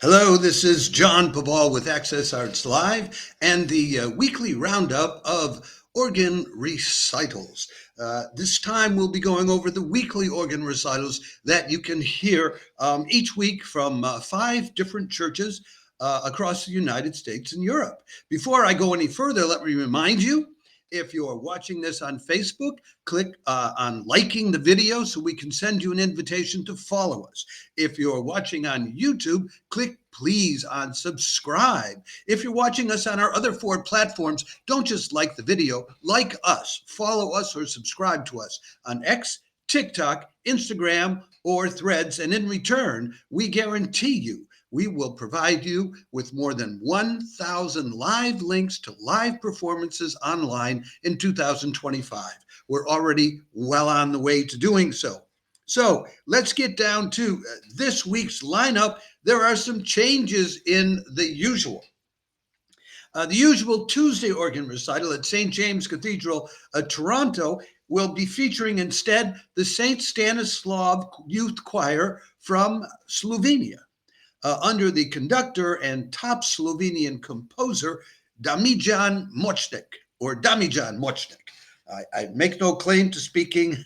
Hello, this is John Paval with Access Arts Live and the weekly roundup of organ recitals. This time we'll be going over the weekly organ recitals that you can hear each week from 5 different churches across the United States and Europe. Before I go any further, let me remind you, if you're watching this on Facebook, click on liking the video so we can send you an invitation to follow us. If you're watching on YouTube, click please on subscribe. If you're watching us on our other 4 platforms, don't just like the video, like us, follow us or subscribe to us on X, TikTok, Instagram, or Threads. And in return, we guarantee you, we will provide you with more than 1,000 live links to live performances online in 2025. We're already well on the way to doing so. So let's get down to this week's lineup. There are some changes in the usual. The usual Tuesday organ recital at St. James Cathedral, Toronto, will be featuring instead the St. Stanislav Youth Choir from Slovenia. Under the conductor and top Slovenian composer, Damijan Močnik, or Damijan Močnik. I make no claim to speaking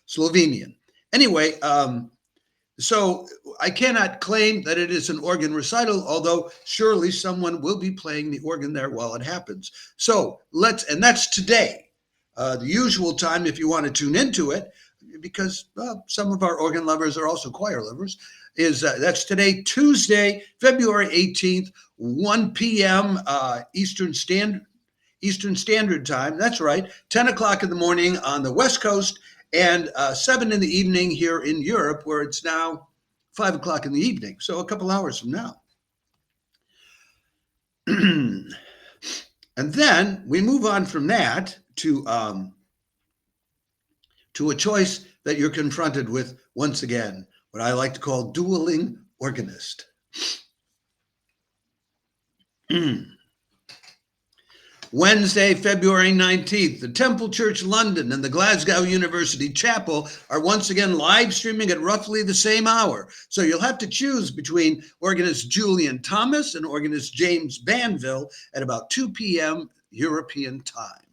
Slovenian. Anyway, so I cannot claim that it is an organ recital, although surely someone will be playing the organ there while it happens. So and that's today, the usual time if you want to tune into it, because some of our organ lovers are also choir lovers, that's today, Tuesday, February 18th, 1 p.m. Eastern Standard Time. That's right, 10 o'clock in the morning on the West Coast and 7 in the evening here in Europe, where it's now 5 o'clock in the evening, so a couple hours from now. And then we move on from that to a choice that you're confronted with once again, what I like to call dueling organist. Wednesday, February 19th, the Temple Church London and the Glasgow University Chapel are once again live streaming at roughly the same hour. So you'll have to choose between organist Julian Thomas and organist James Banville at about 2 p.m. European time.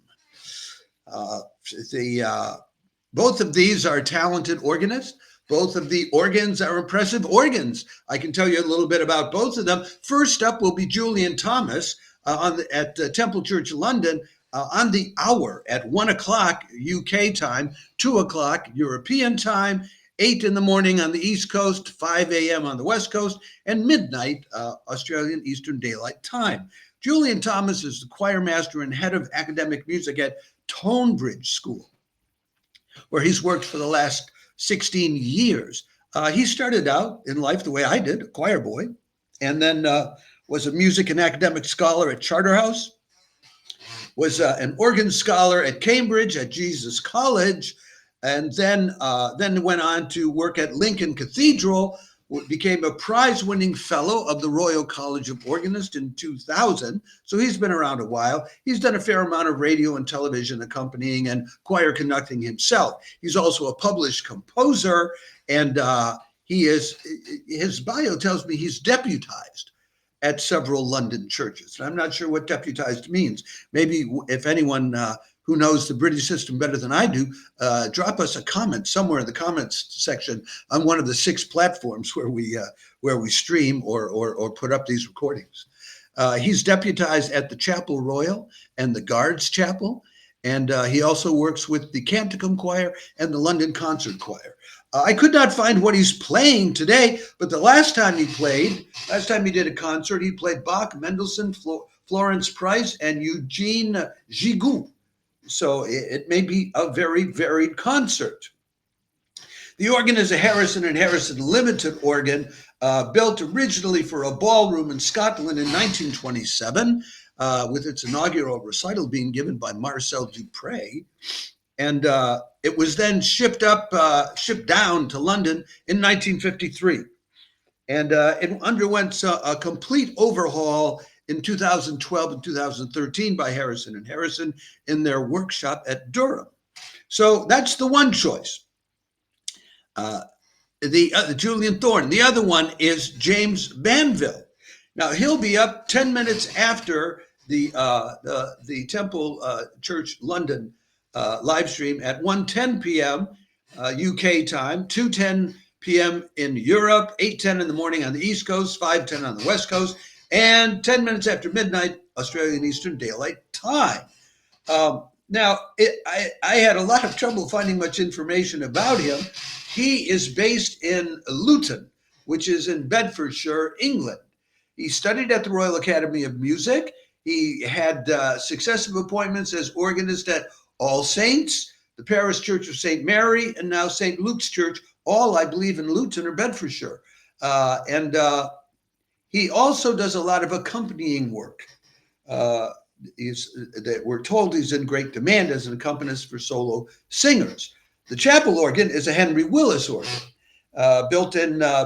Both of these are talented organists. Both of the organs are impressive organs. I can tell you a little bit about both of them. First up will be Julian Thomas at Temple Church London on the hour at 1 o'clock UK time, 2 o'clock European time, 8 in the morning on the East Coast, 5 a.m. on the West Coast, and midnight Australian Eastern Daylight Time. Julian Thomas is the choir master and head of academic music at Tonebridge School, where he's worked for the last 16 years. He started out in life the way I did, a choir boy, and then was a music and academic scholar at Charterhouse, was an organ scholar at Cambridge at Jesus College, and then went on to work at Lincoln Cathedral, became a prize-winning fellow of the Royal College of Organists in 2000. So he's been around a while. He's done a fair amount of radio and television accompanying and choir conducting himself. He's also a published composer, and his bio tells me he's deputized at several London churches. And I'm not sure what deputized means. Maybe if anyone who knows the British system better than I do, drop us a comment somewhere in the comments section on one of the 6 platforms where we stream or put up these recordings. He's deputized at the Chapel Royal and the Guards Chapel, and he also works with the Canticum Choir and the London Concert Choir. I could not find what he's playing today, but the last time he did a concert, he played Bach, Mendelssohn, Florence Price, and Eugene Gigoux. So it may be a very varied concert. The organ is a Harrison & Harrison Limited organ, built originally for a ballroom in Scotland in 1927, with its inaugural recital being given by Marcel Dupré. And it was then shipped down to London in 1953. And it underwent a complete overhaul in 2012 and 2013 by Harrison & Harrison in their workshop at Durham. So that's the one choice. Julian Thorne. The other one is James Banville. Now he'll be up 10 minutes after the Temple Church London live stream at 1:10 p.m. UK time, 2:10 p.m. in Europe, 8:10 in the morning on the East Coast, 5:10 on the West Coast, and 10 minutes after midnight Australian Eastern Daylight Time. Now, I had a lot of trouble finding much information about him. He is based in Luton, which is in Bedfordshire, England. He studied at the Royal Academy of Music. He had successive appointments as organist at All Saints, the Parish Church of St. Mary, and now St. Luke's Church, all, I believe, in Luton or Bedfordshire. And he also does a lot of accompanying work. We're told he's in great demand as an accompanist for solo singers. The chapel organ is a Henry Willis organ, built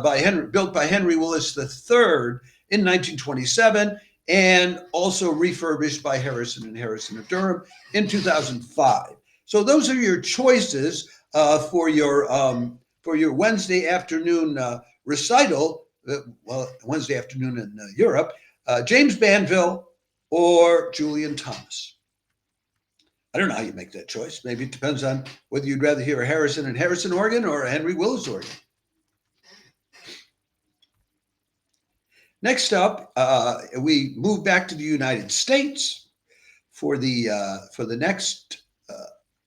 by Henry Willis III in 1927, and also refurbished by Harrison and Harrison of Durham in 2005. So those are your choices for your Wednesday afternoon recital. Wednesday afternoon in Europe, James Banville or Julian Thomas. I don't know how you make that choice. Maybe it depends on whether you'd rather hear a Harrison and Harrison organ or a Henry Willis organ. Next up, we move back to the United States for the next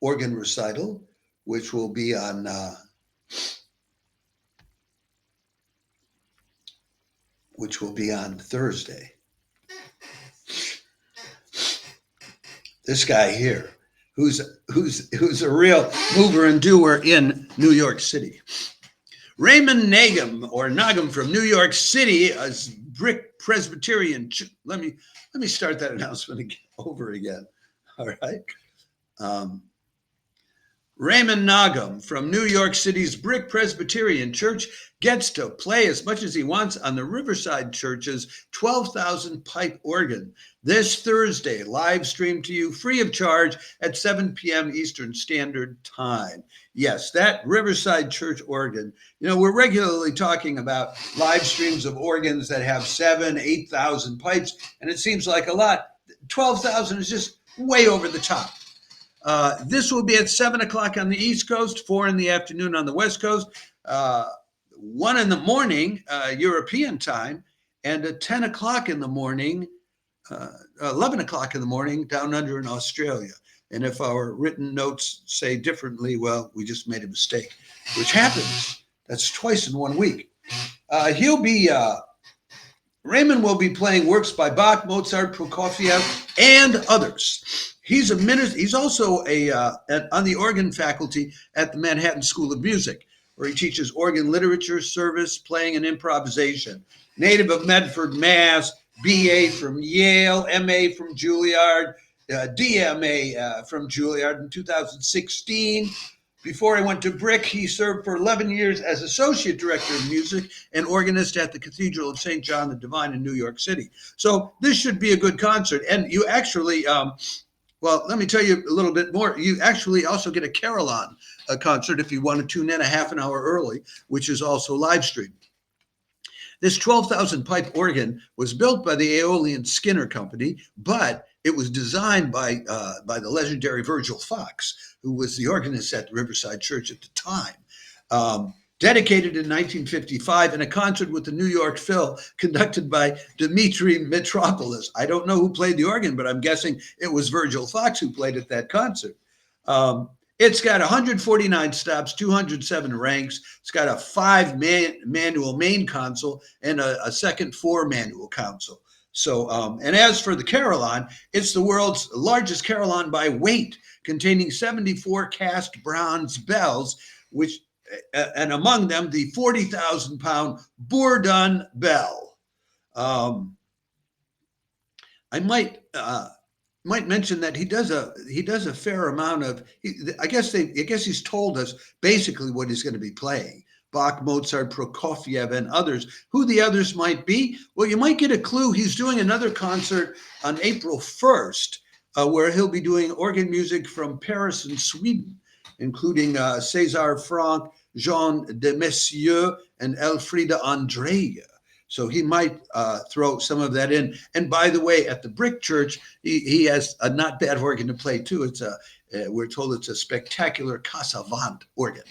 organ recital, which will be on Thursday. This guy here, who's a real mover and doer in New York City. Raymond Nagem from New York City, as Brick Presbyterian. Let me start that announcement over again. All right. Raymond Nagem from New York City's Brick Presbyterian Church gets to play as much as he wants on the Riverside Church's 12,000 pipe organ this Thursday, live streamed to you free of charge at 7 p.m. Eastern Standard Time. Yes, that Riverside Church organ. You know, we're regularly talking about live streams of organs that have 7,000, 8,000 pipes, and it seems like a lot. 12,000 is just way over the top. This will be at 7 o'clock on the East Coast, 4 in the afternoon on the West Coast, 1 in the morning, European time, and at 10 o'clock in the morning, 11 o'clock in the morning down under in Australia. And if our written notes say differently, well, we just made a mistake, which happens. That's twice in 1 week. Raymond will be playing works by Bach, Mozart, Prokofiev, and others. He's also on the organ faculty at the Manhattan School of Music, where he teaches organ literature, service, playing, and improvisation. Native of Medford, Mass., BA from Yale, MA from Juilliard, DMA from Juilliard in 2016. Before he went to Brick, he served for 11 years as Associate Director of Music and organist at the Cathedral of St. John the Divine in New York City. So this should be a good concert. And you actually, let me tell you a little bit more. You actually also get a carillon concert if you want to tune in a half an hour early, which is also live streamed. This 12,000 pipe organ was built by the Aeolian Skinner Company, but it was designed by the legendary Virgil Fox, who was the organist at the Riverside Church at the time. Dedicated in 1955 in a concert with the New York Phil conducted by Dimitri Mitropoulos. I don't know who played the organ, but I'm guessing it was Virgil Fox who played at that concert. It's got 149 stops, 207 ranks. It's got a 5-manual main console and a second 4-manual console. So, and as for the carillon, it's the world's largest carillon by weight, containing 74 cast bronze bells, and among them the 40,000-pound Bourdon bell. I might mention that he does a fair amount of. I guess he's told us basically what he's going to be playing. Bach, Mozart, Prokofiev, and others. Who the others might be? Well, you might get a clue. He's doing another concert on April 1st, where he'll be doing organ music from Paris and Sweden, including César Franck, Jean de Messieurs and Elfrida Andrea. So he might throw some of that in. And by the way, at the Brick Church, he has a not bad organ to play too. It's we're told it's a spectacular Casavant organ.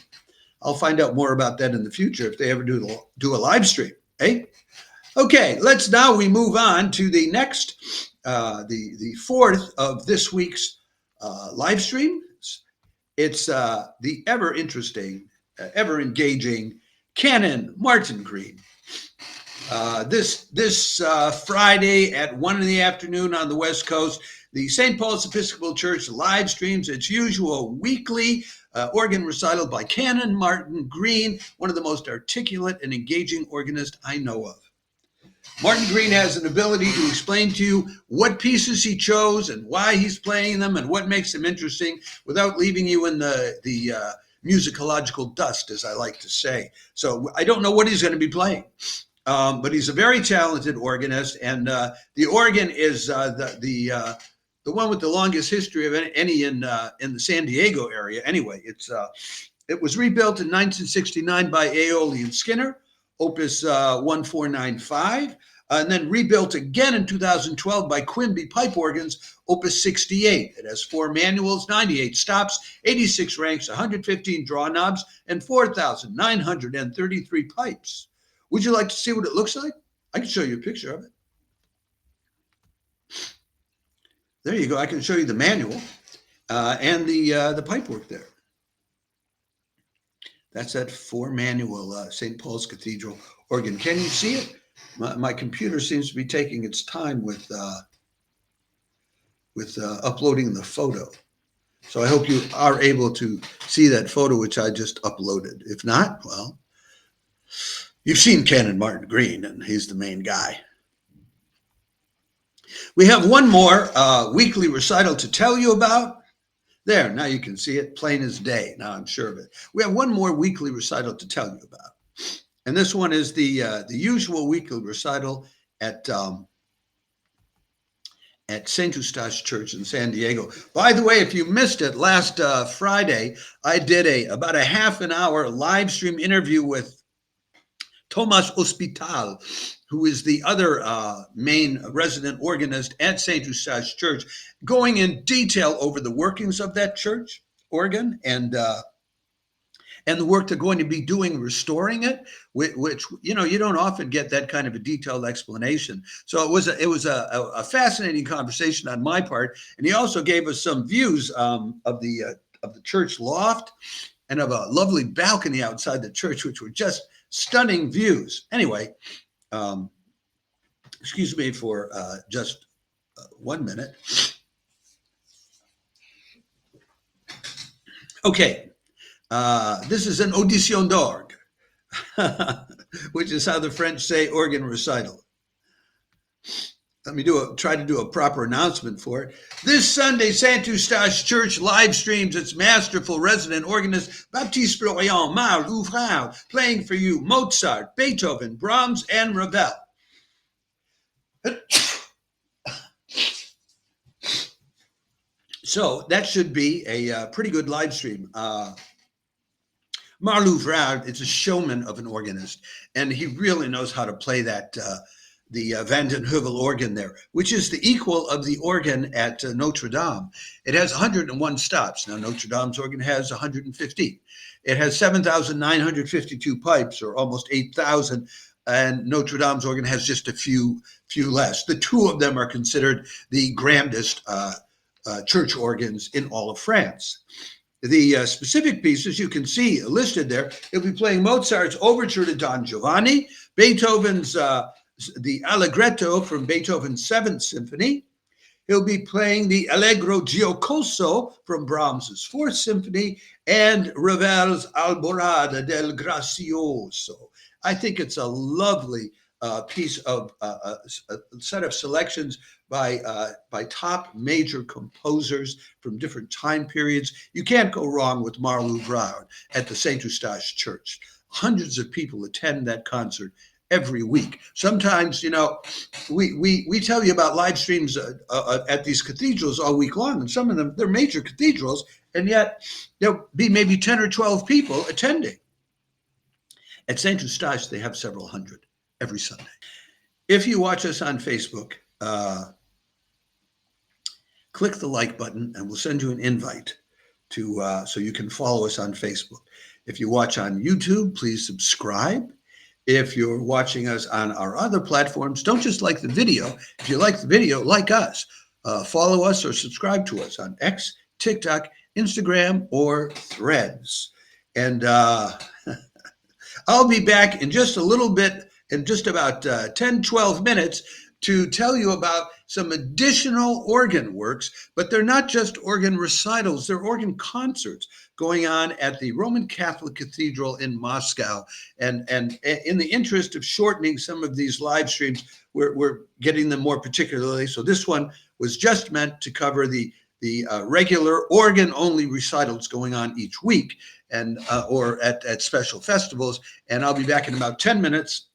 I'll find out more about that in the future if they ever do a live stream. Eh? Okay, we move on to the next, the fourth of this week's live streams. It's the ever interesting, ever engaging Canon Martin Green. This Friday at 1 p.m. on the West Coast, the St. Paul's Episcopal Church live streams its usual weekly organ recital by Canon Martin Green, one of the most articulate and engaging organists I know of. Martin Green has an ability to explain to you what pieces he chose and why he's playing them and what makes them interesting without leaving you in the musicological dust, as I like to say. So I don't know what he's going to be playing. But he's a very talented organist, and the organ is the one with the longest history of any in the San Diego area. Anyway, it was rebuilt in 1969 by Aeolian Skinner, Opus 1495, and then rebuilt again in 2012 by Quimby Pipe Organs, Opus 68. It has 4 manuals, 98 stops, 86 ranks, 115 draw knobs, and 4,933 pipes. Would you like to see what it looks like? I can show you a picture of it. There you go. I can show you the manual and the pipework there. That's that 4 manual St. Paul's Cathedral organ. Can you see it? My computer seems to be taking its time with uploading the photo. So I hope you are able to see that photo which I just uploaded. If not, well, you've seen Canon Martin Green, and he's the main guy. We have one more weekly recital to tell you about. There, now you can see it plain as day. Now I'm sure of it. We have one more weekly recital to tell you about. And this one is the usual weekly recital at St. Eustache Church in San Diego. By the way, if you missed it, last Friday, I did about a half an hour live stream interview with Thomas Hospital, who is the other main resident organist at St. Eustache Church, going in detail over the workings of that church organ and the work they're going to be doing restoring it, which you don't often get that kind of a detailed explanation. So it was a fascinating conversation on my part, and he also gave us some views of the church loft and of a lovely balcony outside the church, which were just stunning views. Anyway, excuse me for just 1 minute. Okay, this is an audition d'orgue, which is how the French say organ recital. Let me try to do a proper announcement for it. This Sunday, St. Eustache Church live streams its masterful resident organist, Baptiste-Florian, Marle-Ouvrard, playing for you Mozart, Beethoven, Brahms, and Ravel. So that should be a pretty good live stream. Marle-Ouvrard is a showman of an organist, and he really knows how to play that the Van den Heuvel organ there, which is the equal of the organ at Notre Dame. It has 101 stops. Now, Notre Dame's organ has 150. It has 7,952 pipes, or almost 8,000, and Notre Dame's organ has just a few less. The two of them are considered the grandest church organs in all of France. The specific pieces you can see listed there. He'll be playing Mozart's Overture to Don Giovanni, Beethoven's the Allegretto from Beethoven's 7th Symphony. He'll be playing the Allegro Giocoso from Brahms's 4th Symphony and Ravel's Alborada del Grazioso. I think it's a lovely piece of a set of selections by top major composers from different time periods. You can't go wrong with Marle-Ouvrard at the St. Eustache Church. Hundreds of people attend that concert every week. Sometimes, we tell you about live streams at these cathedrals all week long, and some of them, they're major cathedrals, and yet there'll be maybe 10 or 12 people attending. At St. Eustache, they have several hundred every Sunday. If you watch us on Facebook, click the like button and we'll send you an invite to so you can follow us on Facebook. If you watch on YouTube, please subscribe. If you're watching us on our other platforms, don't just like the video. If you like the video, like us. Follow us or subscribe to us on X, TikTok, Instagram, or Threads. And I'll be back in just a little bit, in just about 10, 12 minutes, to tell you about some additional organ works, but they're not just organ recitals, they're organ concerts going on at the Roman Catholic Cathedral in Moscow. And in the interest of shortening some of these live streams, we're getting them more particularly. So this one was just meant to cover the regular organ-only recitals going on each week, and or at special festivals. And I'll be back in about 10 minutes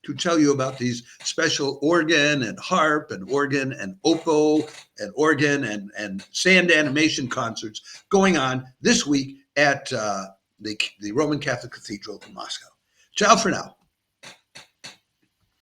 to tell you about these special organ and harp and organ and oboe and organ and sand animation concerts going on this week at the Roman Catholic Cathedral in Moscow. Ciao for now.